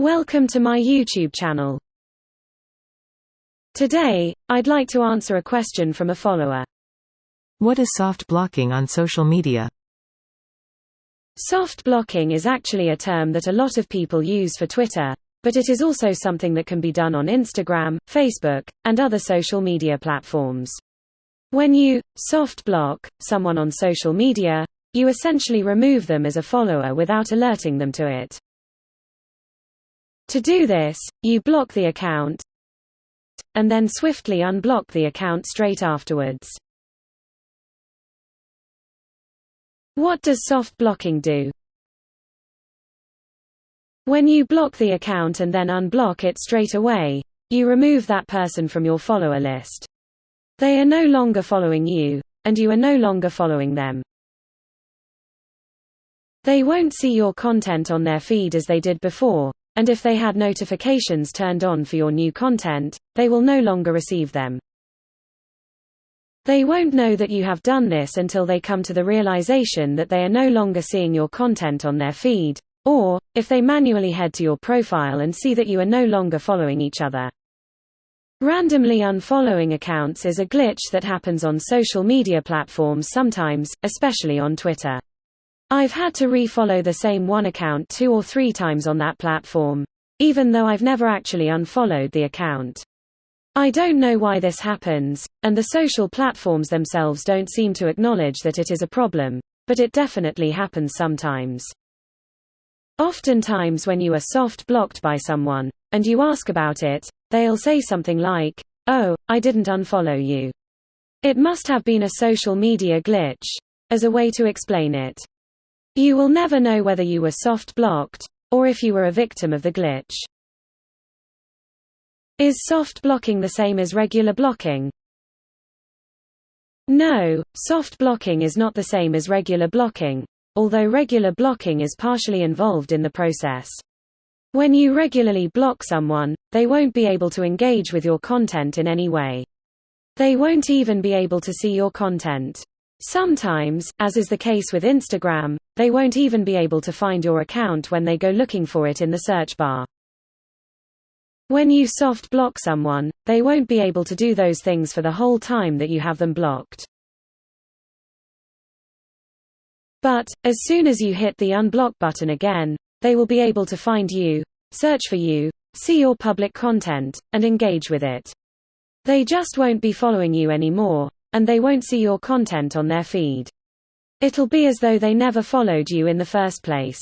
Welcome to my YouTube channel. Today, I'd like to answer a question from a follower. What is soft blocking on social media? Soft blocking is actually a term that a lot of people use for Twitter, but it is also something that can be done on Instagram, Facebook, and other social media platforms. When you soft block someone on social media, you essentially remove them as a follower without alerting them to it. To do this, you block the account and then swiftly unblock the account straight afterwards. What does soft blocking do? When you block the account and then unblock it straight away, you remove that person from your follower list. They are no longer following you, and you are no longer following them. They won't see your content on their feed as they did before, and if they had notifications turned on for your new content, they will no longer receive them. They won't know that you have done this until they come to the realization that they are no longer seeing your content on their feed, or, if they manually head to your profile and see that you are no longer following each other. Randomly unfollowing accounts is a glitch that happens on social media platforms sometimes, especially on Twitter. I've had to refollow the same one account 2 or 3 times on that platform, even though I've never actually unfollowed the account. I don't know why this happens, and the social platforms themselves don't seem to acknowledge that it is a problem, but it definitely happens sometimes. Oftentimes when you are soft blocked by someone, and you ask about it, they'll say something like, "Oh, I didn't unfollow you. It must have been a social media glitch," as a way to explain it. You will never know whether you were soft blocked, or if you were a victim of the glitch. Is soft blocking the same as regular blocking? No, soft blocking is not the same as regular blocking, although regular blocking is partially involved in the process. When you regularly block someone, they won't be able to engage with your content in any way. They won't even be able to see your content. Sometimes, as is the case with Instagram, they won't even be able to find your account when they go looking for it in the search bar. When you soft block someone, they won't be able to do those things for the whole time that you have them blocked. But, as soon as you hit the unblock button again, they will be able to find you, search for you, see your public content, and engage with it. They just won't be following you anymore, and they won't see your content on their feed. It'll be as though they never followed you in the first place.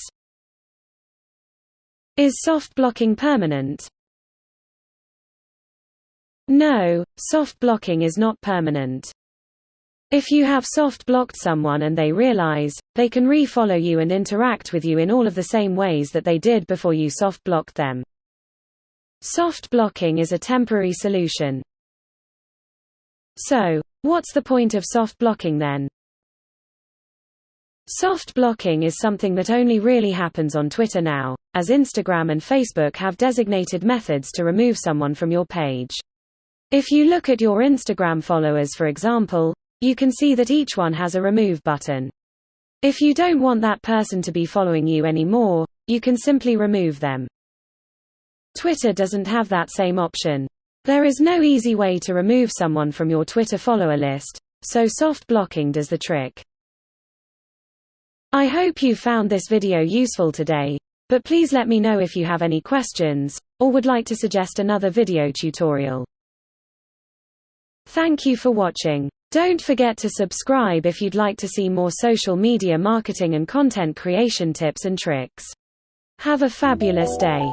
Is soft blocking permanent? No, soft blocking is not permanent. If you have soft blocked someone and they realize, they can re-follow you and interact with you in all of the same ways that they did before you soft blocked them. Soft blocking is a temporary solution. So, what's the point of soft blocking then? Soft blocking is something that only really happens on Twitter now, as Instagram and Facebook have designated methods to remove someone from your page. If you look at your Instagram followers, for example, you can see that each one has a remove button. If you don't want that person to be following you anymore, you can simply remove them. Twitter doesn't have that same option. There is no easy way to remove someone from your Twitter follower list, so soft blocking does the trick. I hope you found this video useful today, but please let me know if you have any questions, or would like to suggest another video tutorial. Thank you for watching. Don't forget to subscribe if you'd like to see more social media marketing and content creation tips and tricks. Have a fabulous day.